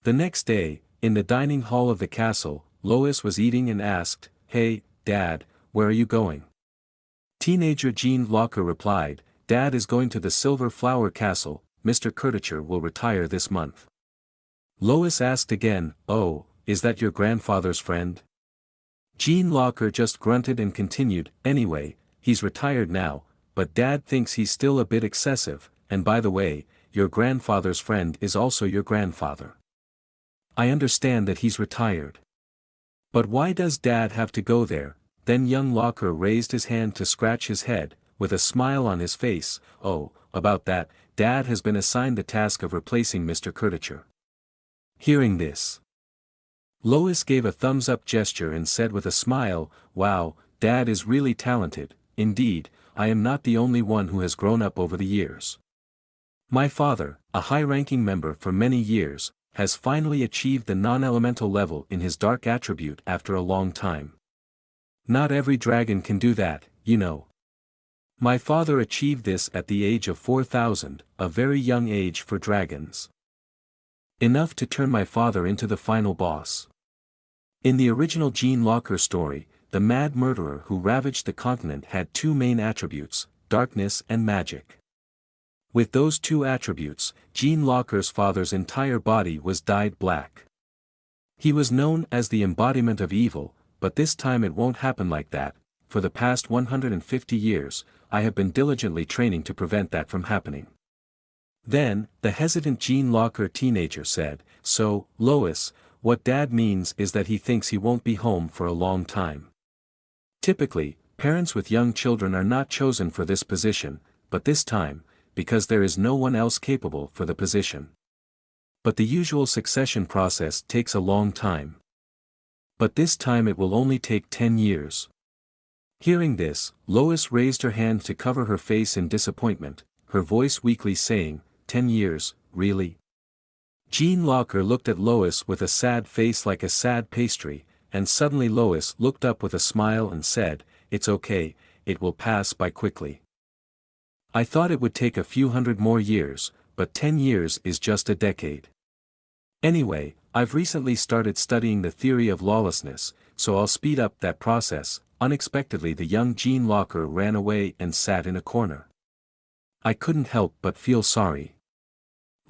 The next day, in the dining hall of the castle, Lois was eating and asked, "Hey, Dad, where are you going?" Teenager Jean Locker replied, "Dad is going to the Silver Flower Castle, Mr. Curtiture will retire this month." Lois asked again, "Oh, is that your grandfather's friend?" Jean Locker just grunted and continued, "Anyway, he's retired now, but Dad thinks he's still a bit excessive, and by the way, your grandfather's friend is also your grandfather. I understand that he's retired. But why does Dad have to go there?" Then young Locker raised his hand to scratch his head, with a smile on his face. "Oh, about that, Dad has been assigned the task of replacing Mr. Curtiture." Hearing this, Lois gave a thumbs-up gesture and said with a smile, "Wow, Dad is really talented. Indeed, I am not the only one who has grown up over the years. My father, a high-ranking member for many years, has finally achieved the non-elemental level in his dark attribute after a long time. Not every dragon can do that, you know. My father achieved this at the age of 4,000, a very young age for dragons. Enough to turn my father into the final boss." In the original Jean Locker story, the mad murderer who ravaged the continent had two main attributes, darkness and magic. With those two attributes, Jean Locker's father's entire body was dyed black. He was known as the embodiment of evil, but this time it won't happen like that. For the past 150 years, I have been diligently training to prevent that from happening. Then, the hesitant Jean Locker teenager said, "So, Lois, what Dad means is that he thinks he won't be home for a long time." Typically, parents with young children are not chosen for this position, but this time, because there is no one else capable for the position. But the usual succession process takes a long time. But this time it will only take 10 years. Hearing this, Lois raised her hand to cover her face in disappointment, her voice weakly saying, 10 years, really?" Jean Locker looked at Lois with a sad face like a sad pastry, and suddenly Lois looked up with a smile and said, "It's okay, it will pass by quickly. I thought it would take a few hundred more years, but 10 years is just a decade. Anyway, I've recently started studying the theory of lawlessness, so I'll speed up that process." Unexpectedly the young Jean Locker ran away and sat in a corner. "I couldn't help but feel sorry."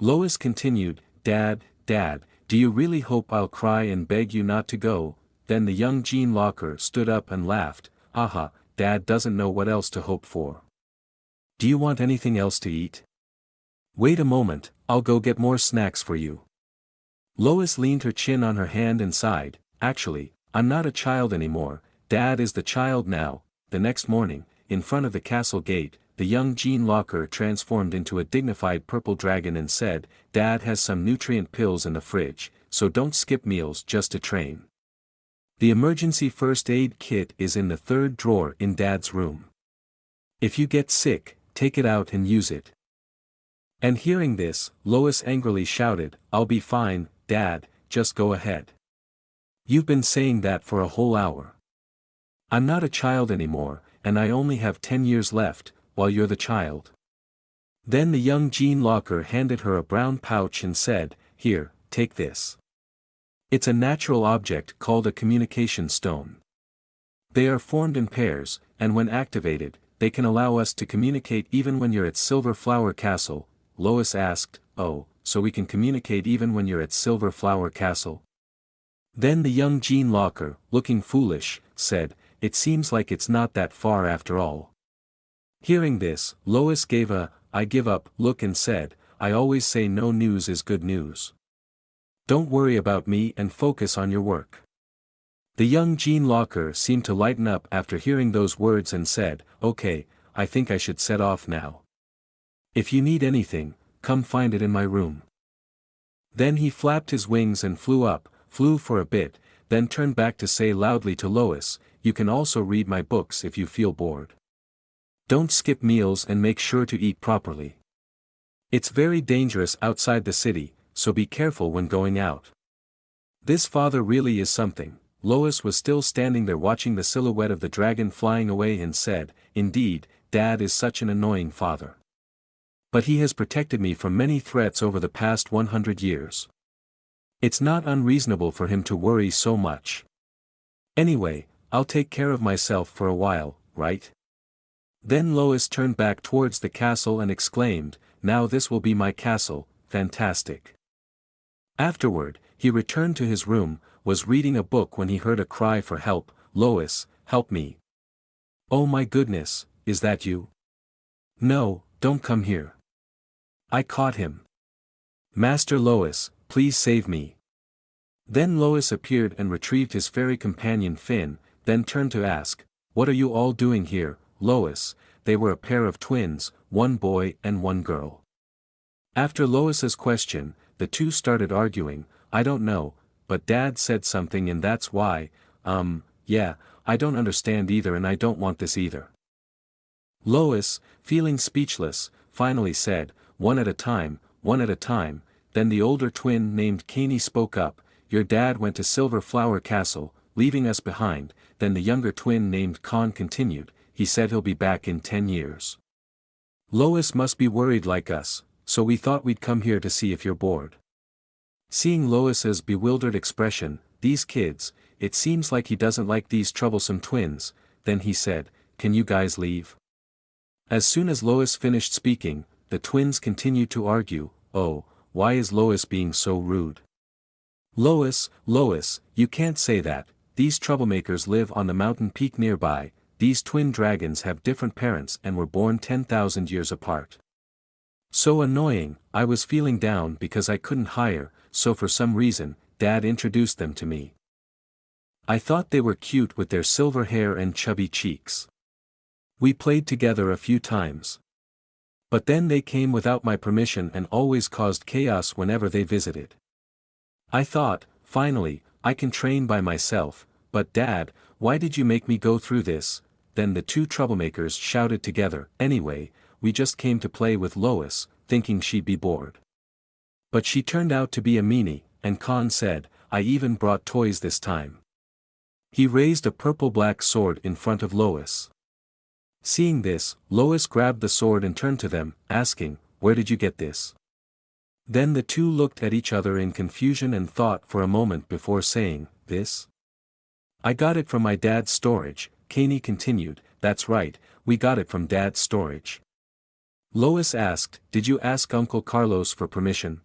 Lois continued, Dad, do you really hope I'll cry and beg you not to go?" Then the young Jean Locker stood up and laughed, "Aha, Dad doesn't know what else to hope for. Do you want anything else to eat? Wait a moment, I'll go get more snacks for you." Lois leaned her chin on her hand and sighed, "Actually, I'm not a child anymore, Dad is the child now." The next morning, in front of the castle gate, the young Jean Locker transformed into a dignified purple dragon and said, "Dad has some nutrient pills in the fridge, so don't skip meals just to train. The emergency first aid kit is in the third drawer in Dad's room. If you get sick, take it out and use it." And hearing this, Lois angrily shouted, "I'll be fine, Dad, just go ahead. You've been saying that for a whole hour. I'm not a child anymore, and I only have 10 years left, while you're the child." Then the young Jean Locker handed her a brown pouch and said, "Here, take this. It's a natural object called a communication stone. They are formed in pairs, and when activated, they can allow us to communicate even when you're at Silver Flower Castle." Lois asked, "Oh, so we can communicate even when you're at Silver Flower Castle?" Then the young Jean Locker, looking foolish, said, "It seems like it's not that far after all." Hearing this, Lois gave a "I give up" look and said, "I always say no news is good news. Don't worry about me and focus on your work." The young Jean Locker seemed to lighten up after hearing those words and said, "Okay, I think I should set off now. If you need anything, come find it in my room." Then he flapped his wings and flew for a bit, then turned back to say loudly to Lois, "You can also read my books if you feel bored. Don't skip meals and make sure to eat properly. It's very dangerous outside the city, so be careful when going out." This father really is something. Lois was still standing there watching the silhouette of the dragon flying away and said, "Indeed, Dad is such an annoying father. But he has protected me from many threats over the past 100 years. It's not unreasonable for him to worry so much. Anyway, I'll take care of myself for a while, right? Then Lois turned back towards the castle and exclaimed, "Now this will be my castle, fantastic." Afterward, he returned to his room, was reading a book when he heard a cry for help. "Lois, help me." "Oh my goodness, is that you?" "No, don't come here. I caught him. Master Lois, please save me." Then Lois appeared and retrieved his fairy companion Finn, then turned to ask, "What are you all doing here, Lois?" They were a pair of twins, one boy and one girl. After Lois's question, the two started arguing. "I don't know, but Dad said something and that's why, yeah, I don't understand either and I don't want this either." Lois, feeling speechless, finally said, one at a time, then the older twin named Caney spoke up, "Your dad went to Silver Flower Castle, leaving us behind." Then the younger twin named Con continued, "He said he'll be back in 10 years. Lois must be worried like us, so we thought we'd come here to see if you're bored." Seeing Lois's bewildered expression, "These kids, it seems like he doesn't like these troublesome twins," then he said, "Can you guys leave?" As soon as Lois finished speaking, the twins continued to argue. "Oh, why is Lois being so rude?" Lois, you can't say that, these troublemakers live on the mountain peak nearby, these twin dragons have different parents and were born 10,000 years apart. So annoying, I was feeling down because I couldn't hire, so for some reason, Dad introduced them to me. I thought they were cute with their silver hair and chubby cheeks. We played together a few times. But then they came without my permission and always caused chaos whenever they visited. I thought, finally, I can train by myself, but Dad, why did you make me go through this? Then the two troublemakers shouted together, "Anyway, we just came to play with Lois, thinking she'd be bored. But she turned out to be a meanie," and Con said, "I even brought toys this time." He raised a purple-black sword in front of Lois. Seeing this, Lois grabbed the sword and turned to them, asking, "Where did you get this?" Then the two looked at each other in confusion and thought for a moment before saying, "This? I got it from my dad's storage," Caney continued. "That's right, we got it from Dad's storage." Lois asked, "Did you ask Uncle Carlos for permission?"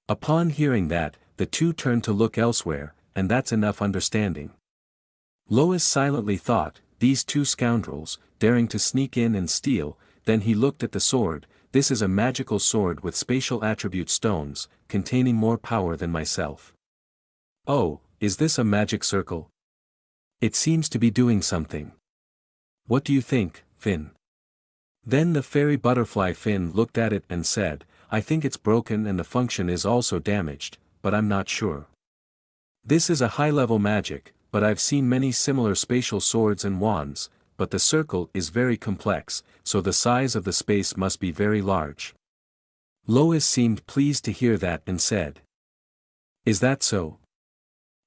Upon hearing that, the two turned to look elsewhere, and that's enough understanding. Lois silently thought, "These two scoundrels, daring to sneak in and steal," then he looked at the sword. "This is a magical sword with spatial attribute stones, containing more power than myself. Oh, is this a magic circle? It seems to be doing something. What do you think, Finn?" Then the fairy butterfly Finn looked at it and said, "I think it's broken and the function is also damaged, but I'm not sure. This is a high-level magic, but I've seen many similar spatial swords and wands, but the circle is very complex, so the size of the space must be very large." Lois seemed pleased to hear that and said, "Is that so?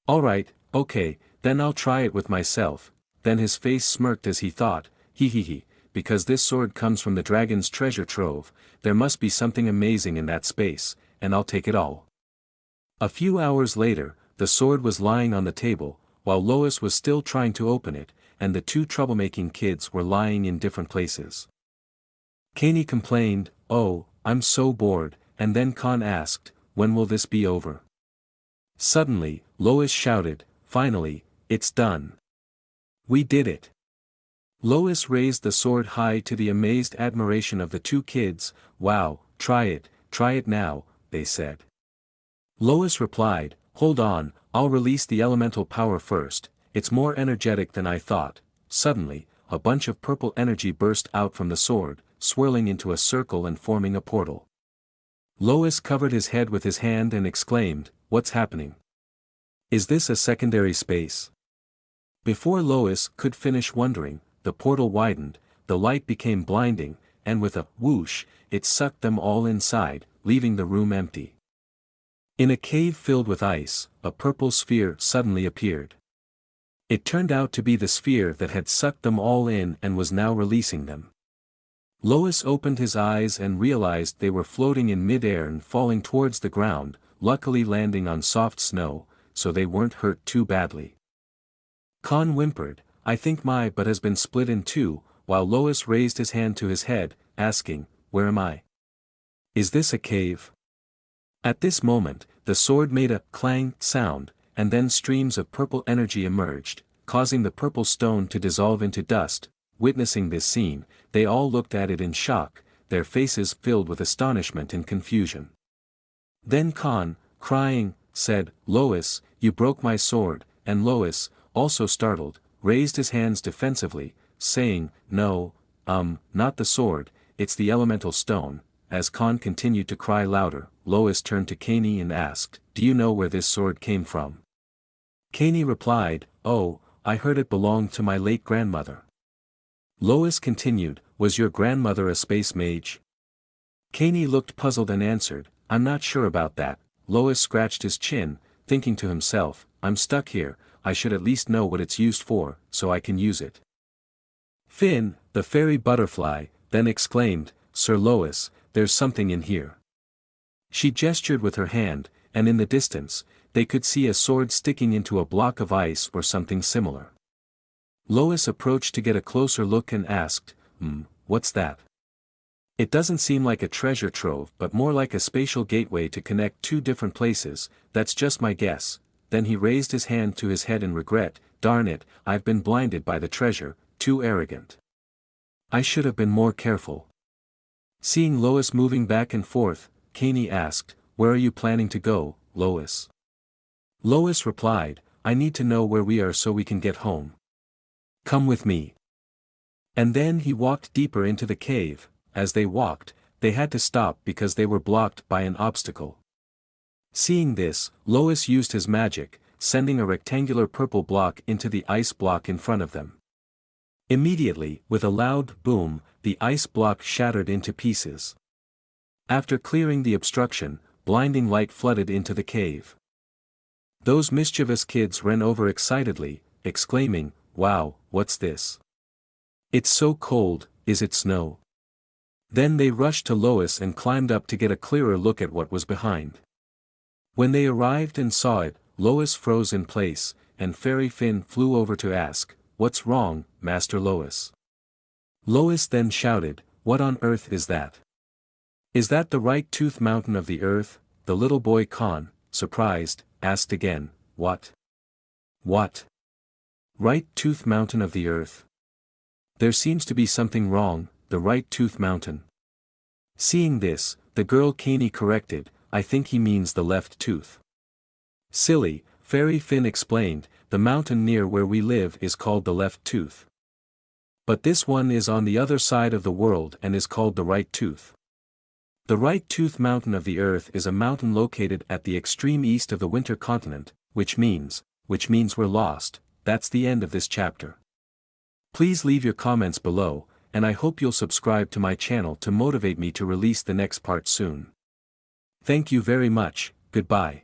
Alright, okay, then I'll try it with myself." Then his face smirked as he thought, "He, because this sword comes from the dragon's treasure trove, there must be something amazing in that space, and I'll take it all." A few hours later, the sword was lying on the table, while Lois was still trying to open it, and the two troublemaking kids were lying in different places. Caney complained, "Oh, I'm so bored," and then Con asked, "When will this be over?" Suddenly, Lois shouted, "Finally, it's done. We did it." Lois raised the sword high to the amazed admiration of the two kids. "Wow, try it now," they said. Lois replied, "Hold on, I'll release the elemental power first, it's more energetic than I thought." Suddenly, a bunch of purple energy burst out from the sword, swirling into a circle and forming a portal. Lois covered his head with his hand and exclaimed, "What's happening? Is this a secondary space?" Before Lois could finish wondering, the portal widened, the light became blinding, and with a whoosh, it sucked them all inside, leaving the room empty. In a cave filled with ice, a purple sphere suddenly appeared. It turned out to be the sphere that had sucked them all in and was now releasing them. Lois opened his eyes and realized they were floating in mid-air and falling towards the ground. luckily landing on soft snow, so they weren't hurt too badly. Khan whimpered, I think my butt has been split in two, while Lois raised his hand to his head, asking, where am I? Is this a cave? At this moment, the sword made a clang sound, and then streams of purple energy emerged, causing the purple stone to dissolve into dust. Witnessing this scene, they all looked at it in shock, their faces filled with astonishment and confusion. Then Khan, crying, said, Lois, you broke my sword, and Lois, also startled, raised his hands defensively, saying, no, not the sword, it's the elemental stone. As Khan continued to cry louder, Lois turned to Kani and asked, do you know where this sword came from? Kani replied, oh, I heard it belonged to my late grandmother. Lois continued, was your grandmother a space mage? Kani looked puzzled and answered, I'm not sure about that. Lois scratched his chin, thinking to himself, I'm stuck here, I should at least know what it's used for, so I can use it. Finn, the fairy butterfly, then exclaimed, Sir Lois, there's something in here. She gestured with her hand, and in the distance, they could see a sword sticking into a block of ice or something similar. Lois approached to get a closer look and asked, what's that? It doesn't seem like a treasure trove but more like a spatial gateway to connect two different places, that's just my guess. Then he raised his hand to his head in regret, darn it, I've been blinded by the treasure, too arrogant. I should have been more careful. Seeing Lois moving back and forth, Kani asked, where are you planning to go, Lois? Lois replied, I need to know where we are so we can get home. Come with me. And then he walked deeper into the cave. As they walked, they had to stop because they were blocked by an obstacle. Seeing this, Lois used his magic, sending a rectangular purple block into the ice block in front of them. Immediately, with a loud boom, the ice block shattered into pieces. After clearing the obstruction, blinding light flooded into the cave. Those mischievous kids ran over excitedly, exclaiming, wow, what's this? It's so cold, is it snow? Then they rushed to Lois and climbed up to get a clearer look at what was behind. When they arrived and saw it, Lois froze in place, and Fairy Finn flew over to ask, what's wrong, Master Lois? Lois then shouted, what on earth is that? Is that the right tooth mountain of the earth? The little boy Khan, surprised, asked again, what? What? Right tooth mountain of the earth? There seems to be something wrong, the right tooth mountain. Seeing this, the girl Kani corrected, I think he means the left tooth. Silly, Fairy Finn explained, the mountain near where we live is called the left tooth. But this one is on the other side of the world and is called the right tooth. The right tooth mountain of the earth is a mountain located at the extreme east of the winter continent, which means we're lost. That's the end of this chapter. Please leave your comments below, and I hope you'll subscribe to my channel to motivate me to release the next part soon. Thank you very much, goodbye.